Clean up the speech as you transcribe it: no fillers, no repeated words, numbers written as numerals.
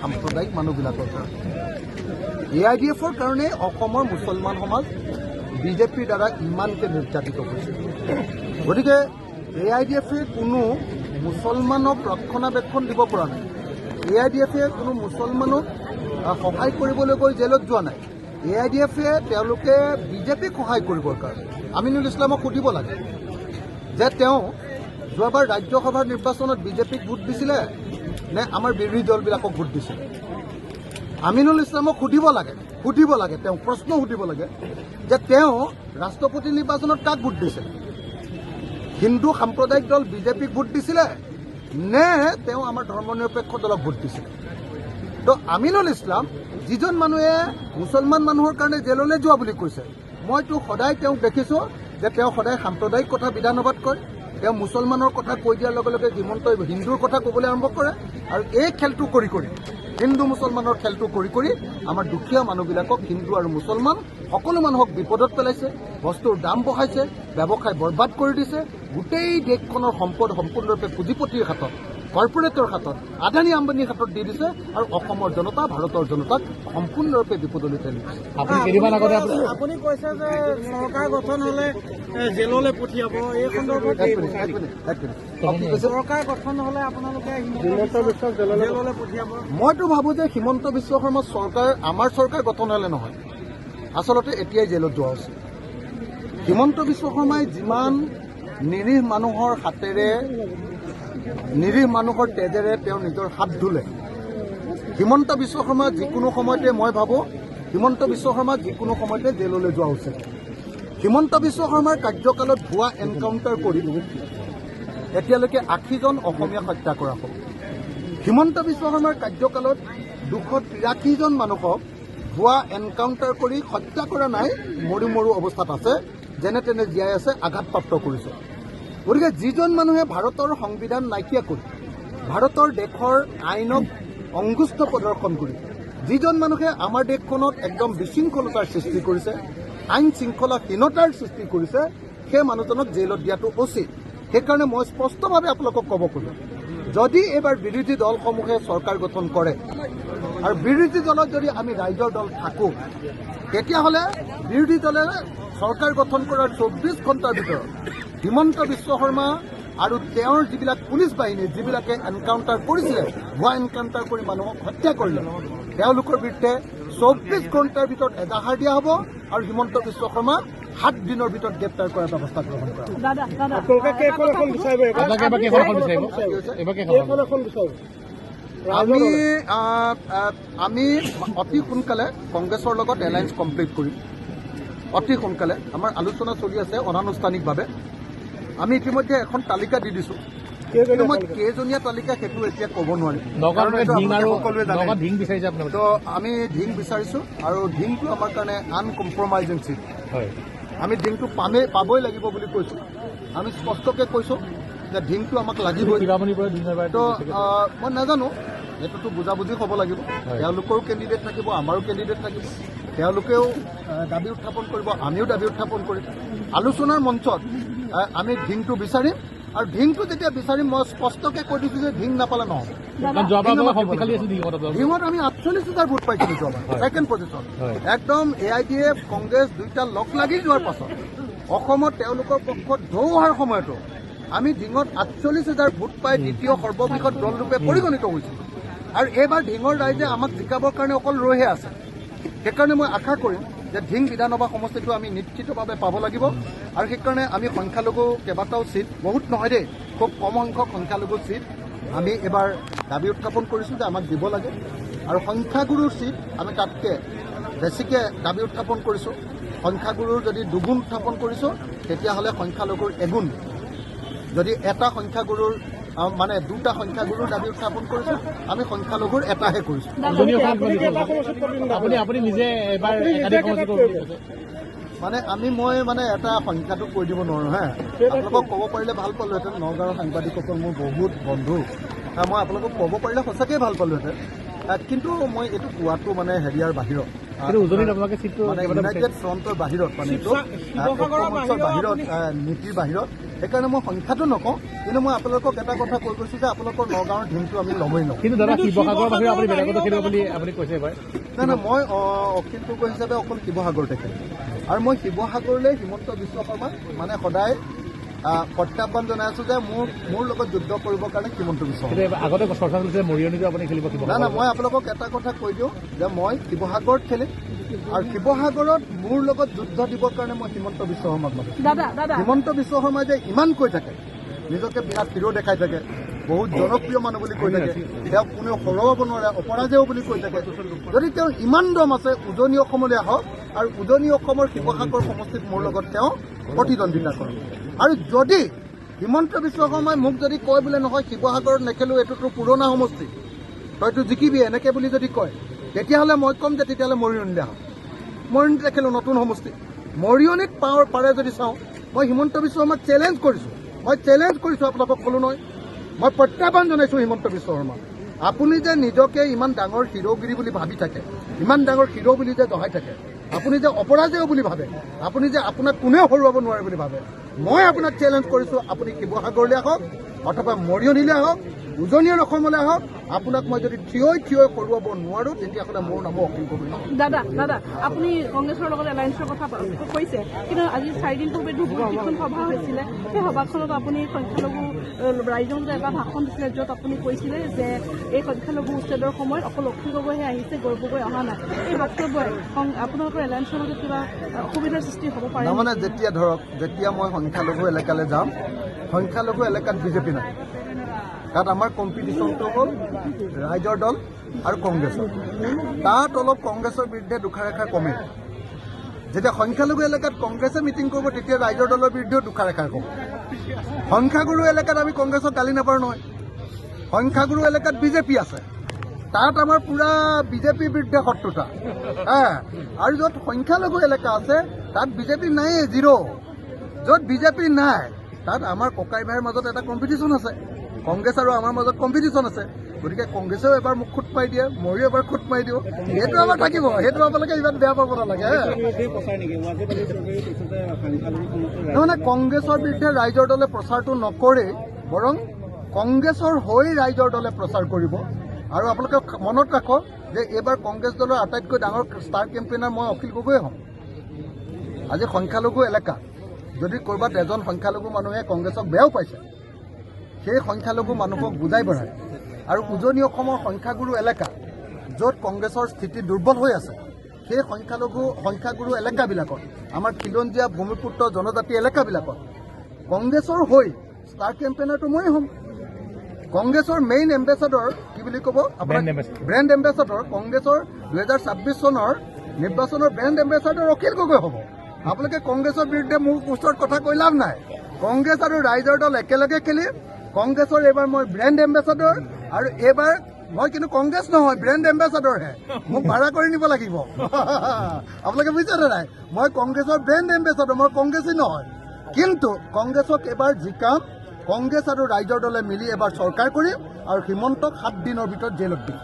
সাম্প্ৰদায়িক মানুহবিলাকৰ কাৰণে AIDFৰ কাৰণে অসমৰ মুছলমান সমাজ বিজেপিৰ দ্বাৰা ইমানকৈ নিৰ্যাতিত হৈছে। গতিকে AIDFে কোনো মুছলমানক ৰক্ষণাবেক্ষণ দিব পৰা নাই। AIDFে কোনো মুছলমানক সহায় কৰিবলৈ গৈ জেলত যোৱা নাই। AIDFে তেওঁলোকে বিজেপিক সহায় কৰিবৰ কাৰণে আমিনুল ইছলামক সুধিব লাগে যে তেওঁ যোৱাবাৰ ৰাজ্যসভাৰ নিৰ্বাচনত বিজেপিক ভোট দিছিলে নে আমাৰ বিৰোধী দলবিলাকক ভোট দিছিলে। আমিনুল ইছলামক সুধিব লাগে তেওঁ প্ৰশ্ন সুধিব লাগে যে তেওঁ ৰাষ্ট্ৰপতি নিৰ্বাচনত কাক ভোট দিছিল। হিন্দু সাম্প্ৰদায়িক দল বিজেপিক ভোট দিছিলে নে তেওঁ আমাৰ ধৰ্মনিৰপেক্ষ দলক ভোট দিছিলে। তো আমিনুল ইছলাম যিজন মানুহে মুছলমান মানুহৰ কাৰণে জেললৈ যোৱা বুলি কৈছে, মইতো সদায় তেওঁক দেখিছোঁ যে তেওঁ সদায় সাম্প্ৰদায়িক কথা বিধানসভাত কয়। তেওঁ মুছলমানৰ কথা কৈ দিয়াৰ লগে লগে হিমন্তই হিন্দুৰ কথা ক'বলৈ আৰম্ভ কৰে আৰু এই খেলটো কৰি হিন্দু মুছলমানৰ খেলটো কৰি আমাৰ দুখীয়া মানুহবিলাকক হিন্দু আৰু মুছলমান সকলো মানুহক বিপদত পেলাইছে, বস্তুৰ দাম বঢ়াইছে, ব্যৱসায় বৰবাদ কৰি দিছে। গোটেই দেশখনৰ সম্পদ সম্পূৰ্ণৰূপে পুঁজিপতিৰ হাতত, কৰ্পৰেটৰ হাতত, আদানী আম্বানীৰ হাতত দি দিছে আৰু অসমৰ জনতা ভাৰতৰ জনতাক সম্পূৰ্ণৰূপে বিপদলৈ ঠেলি দিছে। আপুনি কৈছে যে চৰকাৰ গঠন হ'লে জেললৈ পঠিয়াব, এই সন্দৰ্ভত চৰকাৰ গঠন হ'লে আপোনালোকে হিমন্ত বিশ্বক জেললৈ পঠিয়াব। মইতো ভাবোঁ যে হিমন্ত বিশ্ব শৰ্মা চৰকাৰ আমাৰ চৰকাৰ গঠন হ'লে নহয়, আচলতে এতিয়াই জেলত যোৱা উচিত। হিমন্ত বিশ্ব শৰ্মাই যিমান নিৰীহ মানুহৰ হাতেৰে নিৰীহ মানুহৰ তেজেৰে তেওঁ নিজৰ হাত ধুলে, হিমন্ত বিশ্ব শৰ্মা যিকোনো সময়তে মই ভাবোঁ হিমন্ত বিশ্ব শৰ্মা যিকোনো সময়তে জেললৈ যোৱা উচিত। হিমন্ত বিশ্ব শৰ্মাৰ কাৰ্যকালত ভুৱা এনকাউণ্টাৰ কৰি এতিয়ালৈকে 80জন অসমীয়া হত্যা কৰা হ'ল। হিমন্ত বিশ্ব শৰ্মাৰ কাৰ্যকালত 283জন মানুহক ভুৱা এনকাউণ্টাৰ কৰি হত্যা কৰা নাই, মৰু অৱস্থাত আছে, যেনে তেনে জীয়াই আছে, আঘাতপ্ৰাপ্ত কৰিছে। গতিকে যিজন মানুহে ভাৰতৰ সংবিধান নাইকিয়া কৰি ভাৰতৰ দেশৰ আইনক অংগুষ্ঠ প্ৰদৰ্শন কৰি যিজন মানুহে আমাৰ দেশখনত একদম বিশৃংখলতাৰ সৃষ্টি কৰিছে, আইন শৃংখলাহীনতাৰ সৃষ্টি কৰিছে, সেই মানুহজনক জেলত দিয়াটো উচিত। সেইকাৰণে মই স্পষ্টভাৱে আপোনালোকক ক'ব খোজোঁ, যদি এইবাৰ বিৰোধী দলসমূহে চৰকাৰ গঠন কৰে আৰু বিৰোধী দলত যদি আমি ৰাইজৰ দল থাকোঁ, তেতিয়াহ'লে বিৰোধী দলে চৰকাৰ গঠন কৰাৰ 24 ঘণ্টাৰ ভিতৰত হিমন্ত বিশ্ব শৰ্মা আৰু তেওঁৰ যিবিলাক পুলিচ বাহিনী যিবিলাকে এনকাউণ্টাৰ কৰিছিলে, ভুৱা এনকাউণ্টাৰ কৰি মানুহক হত্যা কৰিলে, তেওঁলোকৰ বিৰুদ্ধে 24 ঘণ্টাৰ ভিতৰত এজাহাৰ দিয়া হ'ব আৰু হিমন্ত বিশ্ব শৰ্মা 7 দিনৰ ভিতৰত গ্ৰেপ্তাৰ কৰাৰ ব্যৱস্থা গ্ৰহণ কৰা হ'ব। আমি অতি সোনকালে কংগ্ৰেছৰ লগত এলায়েন্স কমপ্লিট কৰিম। অতি সোনকালে আমাৰ আলোচনা চলি আছে অনানুষ্ঠানিকভাৱে। আমি ইতিমধ্যে এখন তালিকা দি দিছোঁ, কিন্তু মই কেইজনীয়া তালিকা সেইটো এতিয়া ক'ব নোৱাৰিম। তো আমি ঢিং বিচাৰিছোঁ আৰু ঢিংটো আমাৰ কাৰণে আনকম্প্ৰমাইজিং চিট। আমি ঢিংটো পাবই লাগিব বুলি কৈছোঁ। আমি স্পষ্টকৈ কৈছোঁ যে ঢিংটো আমাক লাগিবই। তো মই নাজানো, এইটোতো বুজাবুজি হ'ব লাগিব। তেওঁলোকৰো কেণ্ডিডেট থাকিব, আমাৰো কেণ্ডিডেট থাকিব। তেওঁলোকেও দাবী উত্থাপন কৰিব, আমিও দাবী উত্থাপন কৰিম। আলোচনাৰ মঞ্চত আমি ঢিংটো বিচাৰিম আৰু ঢিংটো যেতিয়া বিচাৰিম, মই স্পষ্টকৈ কৈ দিছোঁ যে ঢিং নাপালে নহ'ব। ঢিঙত আমি 48,000 ভোট পাইছিলোঁ যোৱাবাৰ, ছেকেণ্ড পজিশ্যন। একদম AIDF কংগ্ৰেছ দুয়োটা লগ লাগি যোৱাৰ পাছত অসমত তেওঁলোকৰ পক্ষত ঢৌ অহাৰ সময়তো আমি ঢিঙত 48,000 ভোট পাই দ্বিতীয় সৰ্ববৃহৎ দলৰূপে পৰিগণিত হৈছিলোঁ। আৰু এইবাৰ ঢিঙৰ ৰাইজে আমাক জিকাবৰ কাৰণে অকল ৰৈহে আছে। সেইকাৰণে মই আশা কৰিম যে ঢিং বিধানসভা সমষ্টিটো আমি নিশ্চিতভাৱে পাব লাগিব। আৰু সেইকাৰণে আমি সংখ্যালঘু কেইবাটাও চিট, বহুত নহয় দেই, খুব কম সংখ্যক সংখ্যালঘু চিট আমি এবাৰ দাবী উত্থাপন কৰিছোঁ যে আমাক দিব লাগে। আৰু সংখ্যাগুৰুৰ চিট আমি তাতকৈ বেছিকৈ দাবী উত্থাপন কৰিছোঁ। সংখ্যাগুৰুৰ যদি দুগুণ উত্থাপন কৰিছোঁ, তেতিয়াহ'লে সংখ্যালঘুৰ এগুণ। যদি এটা সংখ্যাগুৰুৰ মানে দুটা সংখ্যাগুৰুৰ দাবী উত্থাপন কৰিছোঁ, আমি সংখ্যালঘুৰ এটাহে কৰিছোঁ। মানে মই এটা সংখ্যাটো কৈ দিব নোৱাৰোঁ হা। আপোনালোকক ক'ব পাৰিলে ভাল পালোহেঁতেন। নগাঁৱৰ সাংবাদিকসকল মোৰ বহুত বন্ধু, মই আপোনালোকক ক'ব পাৰিলে সঁচাকৈ ভাল পালোহেঁতেন। কিন্তু মই এইটো কোৱাটো মানে হেৰিয়াৰ বাহিৰত, মানে ইউনাইটেড ফ্ৰণ্টৰ বাহিৰত, মানে এইটো বাহিৰত, নীতিৰ বাহিৰত সেইকাৰণে মই সংখ্যাটো নকওঁ, কিন্তু মই আপোনালোকক এটা কথা কৈ গৈছোঁ যে আপোনালোকৰ নগাঁৱৰ ঢিমটো আমি ল'বই নওঁ। কিন্তু দাদা শিৱসাগৰৰ বাহিৰে আপুনি বেলেগতো খেলিব বুলি আপুনি কৈছে এবাৰ। নাই মই অখিল গগৈ হিচাপে অকল শিৱসাগৰতে খেলিম, আৰু মই শিৱসাগৰলৈ হিমন্ত বিশ্ব শৰ্মাক মানে সদায় প্ৰত্যাহ্বান জনাই আছোঁ যে মোৰ লগত যুদ্ধ কৰিবৰ কাৰণে হিমন্ত বিশ্ব শৰ্মা। কিন্তু আগতে চৰ্চা চলিছে মৰিয়নিতো আপুনি খেলিব নাই মই আপোনালোকক এটা কথা কৈ দিওঁ যে মই শিৱসাগৰত খেলিম, আৰু শিৱসাগৰত মোৰ লগত যুদ্ধ দিবৰ কাৰণে মই হিমন্ত বিশ্ব শৰ্মাক মাতিম। হিমন্ত বিশ্ব শৰ্মাই যে ইমান কৈ থাকে, নিজকে বিৰাট হিৰো দেখাই থাকে, বহুত জনপ্ৰিয় মানুহ বুলি কৈ থাকে, তেওঁক কোনেও হৰুৱাব নোৱাৰে, অপৰাজেয় বুলি কৈ থাকে। যদি তেওঁৰ ইমান দম আছে, উজনি অসমলৈ আহক আৰু উজনি অসমৰ শিৱসাগৰ সমষ্টিত মোৰ লগত তেওঁ প্ৰতিদ্বন্দ্বিতা কৰে। আৰু যদি হিমন্ত বিশ্ব শৰ্মাই মোক যদি কয় বোলে নহয় শিৱসাগৰত নেখেলোঁ, এইটোতো পুৰণা সমষ্টি, তইতো জিকিবি এনেকৈ বুলি যদি কয়, তেতিয়াহ'লে মই ক'ম যে তেতিয়াহ'লে মৰিয়নিতে আহক, মৰিয়নিতে খেলোঁ, নতুন সমষ্টি। মৰিয়নিত পাৰে যদি চাওঁ, মই হিমন্ত বিশ্ব শৰ্মাক চেলেঞ্জ কৰিছোঁ, আপোনালোকক ক'লোঁ নহয়, মই প্ৰত্যাহ্বান জনাইছোঁ হিমন্ত বিশ্ব শৰ্মাক। আপুনি যে নিজকে ইমান ডাঙৰ হিৰোগিৰি বুলি ভাবি থাকে, ইমান ডাঙৰ হিৰো বুলি যে দহাই থাকে, আপুনি যে অপৰাজেয় বুলি ভাবে, আপুনি যে আপোনাক কোনেও হৰুৱাব নোৱাৰে বুলি ভাবে, মই আপোনাক চেলেঞ্জ কৰিছোঁ, আপুনি শিৱসাগৰলৈ আহক অথবা মৰিয়নিলৈ আহক, উজনি অসমলৈ আহক, আপোনাক মই যদি থিয় হৰুৱাব নোৱাৰোঁ, তেতিয়াহ'লে মোৰ নামো অখিল গগৈ নহয়। দাদা আপুনি কংগ্ৰেছৰ লগত এলায়েন্সৰ কথা কৈছে, কিন্তু আজি 4 দিন পূৰ্বে ধুবুৰীত যিখন সভা হৈছিলে, সেই সভাখনত আপুনি সংখ্যালঘু ৰাইজক এটা ভাষণ দিছিলে, য'ত আপুনি কৈছিলে যে এই সংখ্যালঘু উচ্ছেদৰ সময়ত অকল অখিল গগৈহে আহিছে, গৌৰৱ গগৈ অহা নাই। এই বক্তব্যই আপোনালোকৰ এলায়েন্সৰ মাজত কিবা অসুবিধাৰ সৃষ্টি হ'ব পাৰে? তাৰমানে যেতিয়া মই সংখ্যালঘু এলেকালৈ যাম, সংখ্যালঘু এলেকাত বিজেপি নাই, তাত আমাৰ কম্পিটিশ্যনটো হ'ল ৰাইজৰ দল আৰু কংগ্ৰেছৰ। তাত অলপ কংগ্ৰেছৰ বিৰুদ্ধে দুখাৰেখাৰ কমে। যেতিয়া সংখ্যালঘু এলেকাত কংগ্ৰেছে মিটিং কৰিব, তেতিয়া ৰাইজৰ দলৰ বিৰুদ্ধেও দুখাৰেখাৰ কম। সংখ্যাগুৰু এলেকাত আমি কংগ্ৰেছক গালি নাপাৰোঁ নহয়, সংখ্যাগুৰু এলেকাত বিজেপি আছে, তাত আমাৰ পুৰা বিজেপিৰ বিৰুদ্ধে শত্ৰুতা। আৰু য'ত সংখ্যালঘু এলেকা আছে, তাত বিজেপি নাইয়ে, 0। য'ত বিজেপি নাই, তাত আমাৰ ককাই ভাইৰ মাজত এটা কম্পিটিশ্যন আছে, কংগ্ৰেছ আৰু আমাৰ মাজত কম্পিটিশ্যন আছে। গতিকে কংগ্ৰেছেও এবাৰ মোক খুট মাৰি দিয়ে, ময়ো এবাৰ খুট মাৰি দিওঁ, সেইটো আমাৰ থাকিব, সেইটো আপোনালোকে ইমান বেয়া পাব নালাগে। তাৰমানে কংগ্ৰেছৰ বিৰুদ্ধে ৰাইজৰ দলে প্ৰচাৰটো নকৰে, বৰং কংগ্ৰেছৰ হৈ ৰাইজৰ দলে প্ৰচাৰ কৰিব। আৰু আপোনালোকে মনত ৰাখক যে এইবাৰ কংগ্ৰেছ দলৰ আটাইতকৈ ডাঙৰ ষ্টাৰ কেম্পেইনাৰ মই অখিল গগৈয়ে হ'ম। আজি সংখ্যালঘু এলেকা যদি ক'ৰবাত এজন সংখ্যালঘু মানুহে কংগ্ৰেছক বেয়াও পাইছে, সেই সংখ্যালঘু মানুহক বুজাই বঢ়ায়। আৰু উজনি অসমৰ সংখ্যাগুৰু এলেকা য'ত কংগ্ৰেছৰ স্থিতি দুৰ্বল হৈ আছে, সেই সংখ্যাগুৰু এলেকাবিলাকত, আমাৰ খিলঞ্জীয়া ভূমিপুত্ৰ জনজাতি এলেকাবিলাকত কংগ্ৰেছৰ হৈ ষ্টাৰ কেম্পেইনাৰটো মই হ'ম। কংগ্ৰেছৰ মেইন এম্বেচাডৰ কি বুলি ক'ব, আপোনাৰ ব্ৰেণ্ড এম্বেচাডৰ, কংগ্ৰেছৰ 2026 চনৰ নিৰ্বাচনৰ ব্ৰেণ্ড এম্বেচাডৰ অখিল গগৈ হ'ব। আপোনালোকে কংগ্ৰেছৰ বিৰুদ্ধে মোৰ ওচৰত কথা কৈ লাভ নাই। কংগ্ৰেছ আৰু ৰাইজৰ দল একেলগে খেলি, কংগ্ৰেছৰ এইবাৰ মই ব্ৰেণ্ড এম্বেচাডৰ, আৰু এইবাৰ মই কিন্তু কংগ্ৰেছ নহয়, ব্ৰেণ্ড এম্বেচাডৰহে, মোক ভাড়া কৰি নিব লাগিব। আপোনালোকে বুজিছেনে নাই, মই কংগ্ৰেছৰ ব্ৰেণ্ড এম্বেচাডৰ, মই কংগ্ৰেছী নহয়। কিন্তু কংগ্ৰেছক এবাৰ জিকাম, কংগ্ৰেছ আৰু ৰাইজৰ দলে মিলি এবাৰ চৰকাৰ কৰিম, আৰু হিমন্তক 7 দিনৰ ভিতৰত জেলত দিম।